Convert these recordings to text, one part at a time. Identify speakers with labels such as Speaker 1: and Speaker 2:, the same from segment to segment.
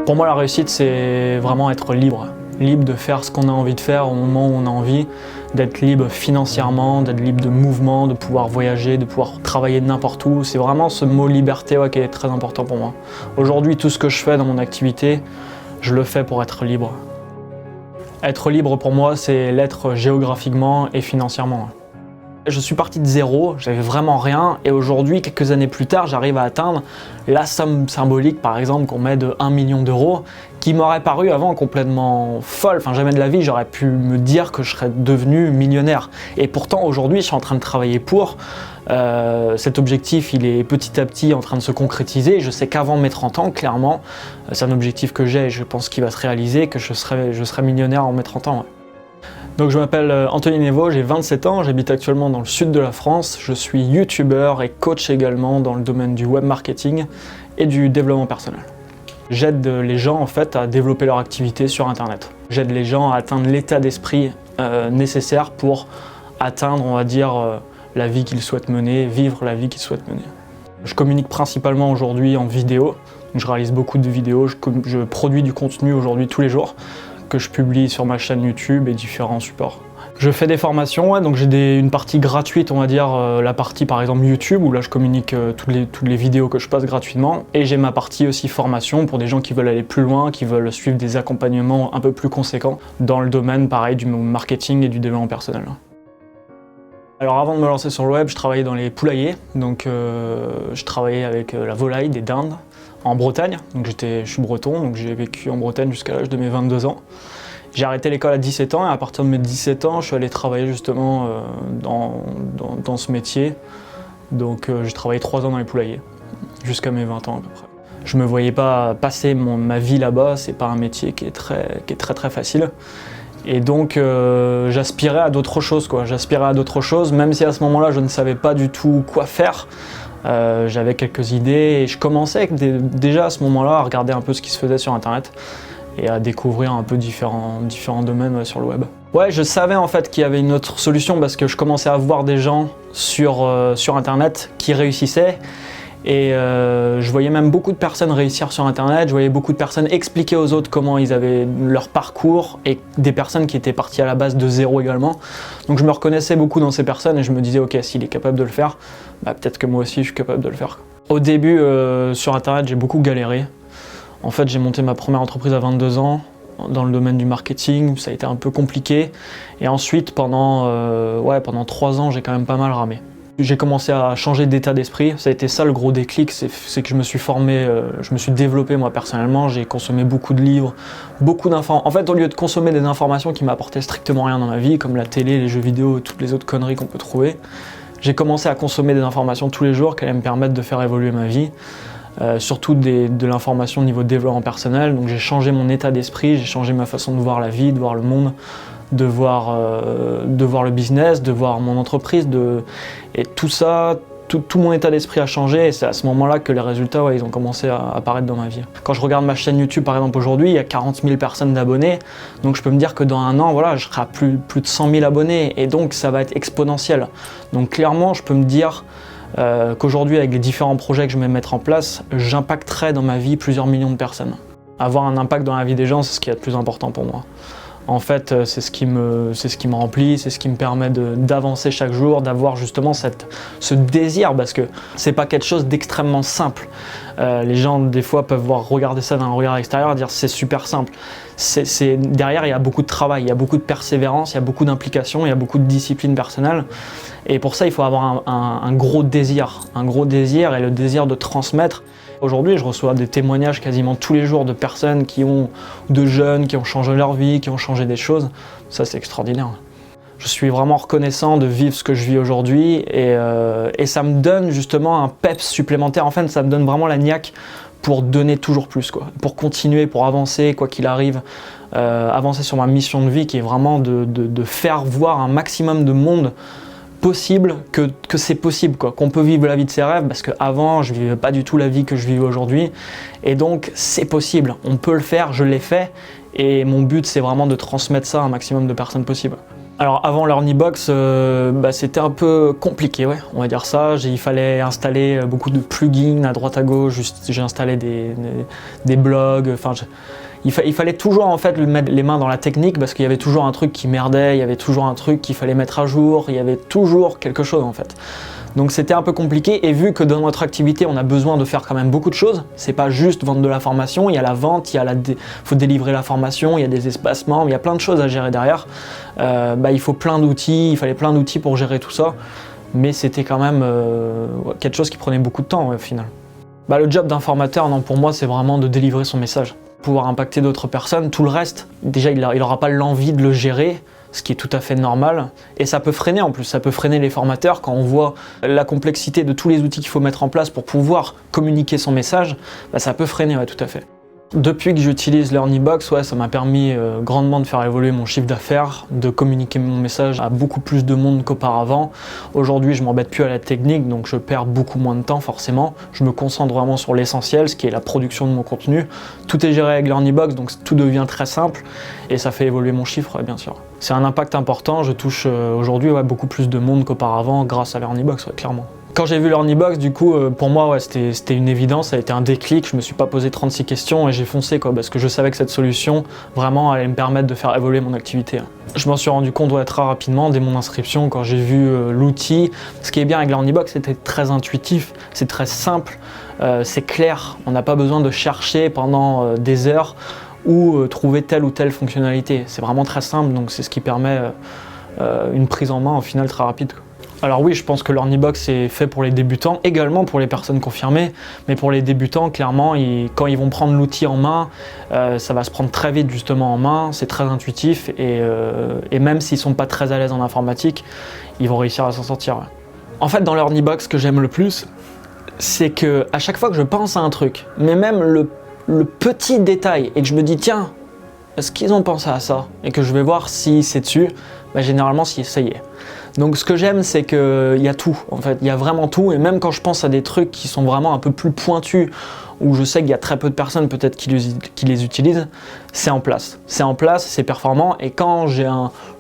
Speaker 1: Pour moi, la réussite, c'est vraiment être libre. Libre de faire ce qu'on a envie de faire au moment où on a envie, d'être libre financièrement, d'être libre de mouvement, de pouvoir voyager, de pouvoir travailler n'importe où. C'est vraiment ce mot liberté qui est très important pour moi. Aujourd'hui, tout ce que je fais dans mon activité, je le fais pour être libre. Être libre pour moi, c'est l'être géographiquement et financièrement. Je suis parti de zéro, j'avais vraiment rien, et aujourd'hui, quelques années plus tard, j'arrive à atteindre la somme symbolique, par exemple, qu'on met de 1 million d'euros, qui m'aurait paru avant complètement folle. Enfin, jamais de la vie, j'aurais pu me dire que je serais devenu millionnaire. Et pourtant, aujourd'hui, je suis en train de travailler pour. Cet objectif, il est petit à petit en train de se concrétiser. Je sais qu'avant mes 30 ans, clairement, c'est un objectif que j'ai et je pense qu'il va se réaliser, que je serai millionnaire en mes 30 ans. Ouais. Donc je m'appelle Anthony Nevo, j'ai 27 ans, j'habite actuellement dans le sud de la France. Je suis youtubeur et coach également dans le domaine du web marketing et du développement personnel. J'aide les gens en fait à développer leur activité sur internet. J'aide les gens à atteindre l'état d'esprit nécessaire pour atteindre, on va dire, la vie qu'ils souhaitent mener, vivre la vie qu'ils souhaitent mener. Je communique principalement aujourd'hui en vidéo. Je réalise beaucoup de vidéos, je produis du contenu aujourd'hui tous les jours, que je publie sur ma chaîne YouTube et différents supports. Je fais des formations, ouais, donc j'ai une partie gratuite, on va dire, la partie par exemple YouTube, où là je communique toutes les vidéos que je passe gratuitement, et j'ai ma partie aussi formation pour des gens qui veulent aller plus loin, qui veulent suivre des accompagnements un peu plus conséquents dans le domaine pareil du marketing et du développement personnel. Alors avant de me lancer sur le web, je travaillais dans les poulaillers, donc je travaillais avec la volaille, des dindes, en Bretagne, donc je suis breton, donc j'ai vécu en Bretagne jusqu'à l'âge de mes 22 ans. J'ai arrêté l'école à 17 ans et à partir de mes 17 ans, je suis allé travailler justement dans ce métier. Donc j'ai travaillé 3 ans dans les poulaillers, jusqu'à mes 20 ans à peu près. Je me voyais pas passer ma vie là-bas, c'est pas un métier qui est très facile. Et donc j'aspirais à d'autres choses, quoi. J'aspirais à d'autres choses, même si à ce moment-là je ne savais pas du tout quoi faire. J'avais quelques idées et je commençais déjà à ce moment-là à regarder un peu ce qui se faisait sur internet et à découvrir un peu différents domaines sur le web. Ouais, je savais en fait qu'il y avait une autre solution parce que je commençais à voir des gens sur internet qui réussissaient. Et je voyais même beaucoup de personnes réussir sur internet, je voyais beaucoup de personnes expliquer aux autres comment ils avaient leur parcours et des personnes qui étaient parties à la base de zéro également. Donc je me reconnaissais beaucoup dans ces personnes et je me disais ok, s'il est capable de le faire, bah, peut-être que moi aussi je suis capable de le faire. Au début sur internet j'ai beaucoup galéré. En fait j'ai monté ma première entreprise à 22 ans dans le domaine du marketing, ça a été un peu compliqué. Et ensuite pendant 3 ans j'ai quand même pas mal ramé. J'ai commencé à changer d'état d'esprit, ça a été ça le gros déclic, c'est que je me suis formé, je me suis développé moi personnellement, j'ai consommé beaucoup de livres, beaucoup d'informations. En fait, au lieu de consommer des informations qui m'apportaient strictement rien dans ma vie, comme la télé, les jeux vidéo, toutes les autres conneries qu'on peut trouver, j'ai commencé à consommer des informations tous les jours qui allaient me permettre de faire évoluer ma vie, surtout de l'information au niveau de développement personnel. Donc j'ai changé mon état d'esprit, j'ai changé ma façon de voir la vie, de voir le monde, de voir le business, de voir mon entreprise, et tout ça, tout mon état d'esprit a changé et c'est à ce moment-là que les résultats ils ont commencé à apparaître dans ma vie. Quand je regarde ma chaîne YouTube par exemple aujourd'hui, il y a 40 000 personnes d'abonnés, donc je peux me dire que dans un an, voilà, je serai à plus de 100 000 abonnés et donc ça va être exponentiel. Donc clairement, je peux me dire qu'aujourd'hui avec les différents projets que je vais mettre en place, j'impacterai dans ma vie plusieurs millions de personnes. Avoir un impact dans la vie des gens, c'est ce qui est le plus important pour moi. En fait, c'est ce qui me remplit, c'est ce qui me permet d'avancer chaque jour, d'avoir justement ce désir, parce que c'est pas quelque chose d'extrêmement simple. Les gens, des fois, peuvent regarder ça d'un regard extérieur et dire c'est super simple. Derrière, il y a beaucoup de travail, il y a beaucoup de persévérance, il y a beaucoup d'implication, il y a beaucoup de discipline personnelle. Et pour ça, il faut avoir un gros désir et le désir de transmettre. Aujourd'hui, je reçois des témoignages quasiment tous les jours de personnes de jeunes qui ont changé leur vie, qui ont changé des choses. Ça, c'est extraordinaire. Je suis vraiment reconnaissant de vivre ce que je vis aujourd'hui et ça me donne justement un peps supplémentaire. En fait, ça me donne vraiment la niaque pour donner toujours plus, quoi. Pour continuer, pour avancer, quoi qu'il arrive. Avancer sur ma mission de vie qui est vraiment de faire voir un maximum de monde possible, que c'est possible, quoi, qu'on peut vivre la vie de ses rêves, parce qu'avant je vivais pas du tout la vie que je vis aujourd'hui et donc c'est possible, on peut le faire, je l'ai fait et mon but c'est vraiment de transmettre ça à un maximum de personnes possible. Alors avant l'Ornibox, c'était un peu compliqué, ouais, on va dire ça. Il fallait installer beaucoup de plugins à droite à gauche, j'ai installé des blogs, il fallait toujours en fait mettre les mains dans la technique parce qu'il y avait toujours un truc qui merdait, il y avait toujours un truc qu'il fallait mettre à jour, il y avait toujours quelque chose en fait. Donc c'était un peu compliqué et vu que dans notre activité on a besoin de faire quand même beaucoup de choses, c'est pas juste vendre de la formation, il y a la vente, faut délivrer la formation, il y a des espacements, il y a plein de choses à gérer derrière. Il faut plein d'outils, il fallait plein d'outils pour gérer tout ça, mais c'était quand même quelque chose qui prenait beaucoup de temps au final. Le job d'un formateur, non, pour moi c'est vraiment de délivrer son message, pouvoir impacter d'autres personnes, tout le reste, déjà il n'aura pas l'envie de le gérer, ce qui est tout à fait normal, et ça peut freiner en plus, ça peut freiner les formateurs quand on voit la complexité de tous les outils qu'il faut mettre en place pour pouvoir communiquer son message, ça peut freiner, ouais, tout à fait. Depuis que j'utilise l'Ornibox, ouais, ça m'a permis grandement de faire évoluer mon chiffre d'affaires, de communiquer mon message à beaucoup plus de monde qu'auparavant. Aujourd'hui, je m'embête plus à la technique, donc je perds beaucoup moins de temps forcément. Je me concentre vraiment sur l'essentiel, ce qui est la production de mon contenu. Tout est géré avec l'Ornibox, donc tout devient très simple et ça fait évoluer mon chiffre, bien sûr. C'est un impact important, je touche aujourd'hui beaucoup plus de monde qu'auparavant grâce à l'Ornibox, ouais, clairement. Quand j'ai vu l'Ornibox, du coup, pour moi, ouais, c'était une évidence, ça a été un déclic. Je me suis pas posé 36 questions et j'ai foncé, parce que je savais que cette solution, vraiment, allait me permettre de faire évoluer mon activité. Je m'en suis rendu compte très rapidement, dès mon inscription, quand j'ai vu l'outil. Ce qui est bien avec l'Ornibox, c'était très intuitif, c'est très simple, c'est clair. On n'a pas besoin de chercher pendant des heures ou trouver telle ou telle fonctionnalité. C'est vraiment très simple, donc c'est ce qui permet une prise en main, au final, très rapide. Alors oui, je pense que l'Ornibox est fait pour les débutants, également pour les personnes confirmées, mais pour les débutants, clairement, quand ils vont prendre l'outil en main, ça va se prendre très vite justement en main, c'est très intuitif et même s'ils ne sont pas très à l'aise en informatique, ils vont réussir à s'en sortir. Ouais. En fait, dans l'Ornibox, ce que j'aime le plus, c'est que à chaque fois que je pense à un truc, mais même le petit détail, et que je me dis tiens, est-ce qu'ils ont pensé à ça, et que je vais voir si c'est dessus, généralement ça y est. Donc ce que j'aime, c'est qu'il y a tout, en fait, il y a vraiment tout, et même quand je pense à des trucs qui sont vraiment un peu plus pointus, où je sais qu'il y a très peu de personnes peut-être qui les utilisent, c'est en place, c'est performant, et quand j'ai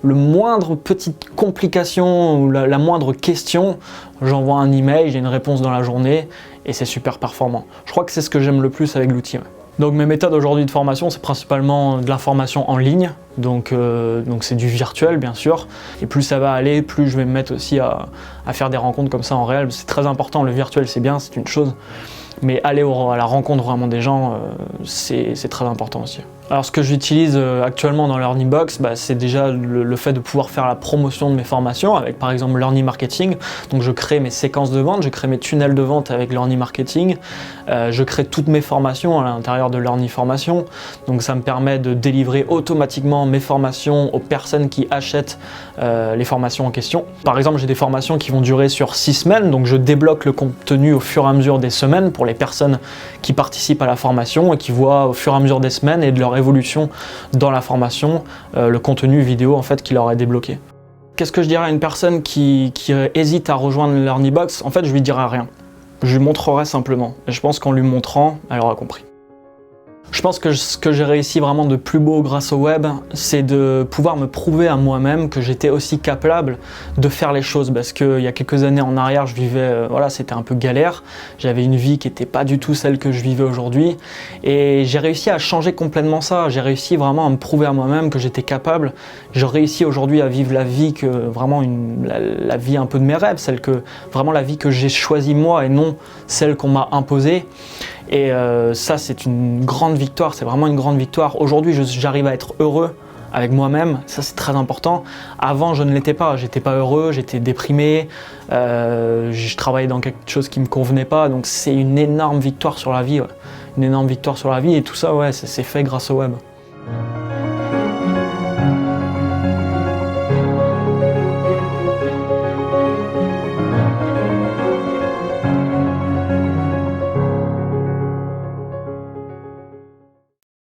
Speaker 1: le moindre petite complication ou la moindre question, j'envoie un email, j'ai une réponse dans la journée, et c'est super performant. Je crois que c'est ce que j'aime le plus avec l'outil. Ouais. Donc mes méthodes aujourd'hui de formation, c'est principalement de la formation en ligne, donc c'est du virtuel bien sûr, et plus ça va aller, plus je vais me mettre aussi à faire des rencontres comme ça en réel. C'est très important, le virtuel c'est bien, c'est une chose, mais aller à la rencontre vraiment des gens, c'est très important aussi. Alors ce que j'utilise actuellement dans l'Ornibox, c'est déjà le fait de pouvoir faire la promotion de mes formations avec par exemple l'Ornimarketing. Donc je crée mes séquences de vente, je crée mes tunnels de vente avec l'Ornimarketing, je crée toutes mes formations à l'intérieur de l'Orniformation. Donc ça me permet de délivrer automatiquement mes formations aux personnes qui achètent les formations en question. Par exemple, j'ai des formations qui vont durer sur 6 semaines, donc je débloque le contenu au fur et à mesure des semaines pour les personnes qui participent à la formation et qui voient au fur et à mesure des semaines et de leur évolution dans la formation, le contenu vidéo en fait qui leur est débloqué. Qu'est-ce que je dirais à une personne qui hésite à rejoindre l'Ornibox? En fait, je lui dirai rien. Je lui montrerai simplement. Et je pense qu'en lui montrant, elle aura compris. Je pense que ce que j'ai réussi vraiment de plus beau grâce au web, c'est de pouvoir me prouver à moi-même que j'étais aussi capable de faire les choses, parce qu'il y a quelques années en arrière, je vivais, c'était un peu galère, j'avais une vie qui n'était pas du tout celle que je vivais aujourd'hui, et j'ai réussi à changer complètement ça, j'ai réussi vraiment à me prouver à moi-même que j'étais capable, j'ai réussi aujourd'hui à vivre la vie que vraiment la vie un peu de mes rêves, vraiment la vie que j'ai choisie moi et non celle qu'on m'a imposée. Et ça, c'est une grande victoire, c'est vraiment une grande victoire. Aujourd'hui, j'arrive à être heureux avec moi-même, ça c'est très important. Avant, je ne l'étais pas, j'étais pas heureux, j'étais déprimé, je travaillais dans quelque chose qui me convenait pas, donc c'est une énorme victoire sur la vie, ouais. Une énorme victoire sur la vie, et tout ça, ouais, c'est fait grâce au web.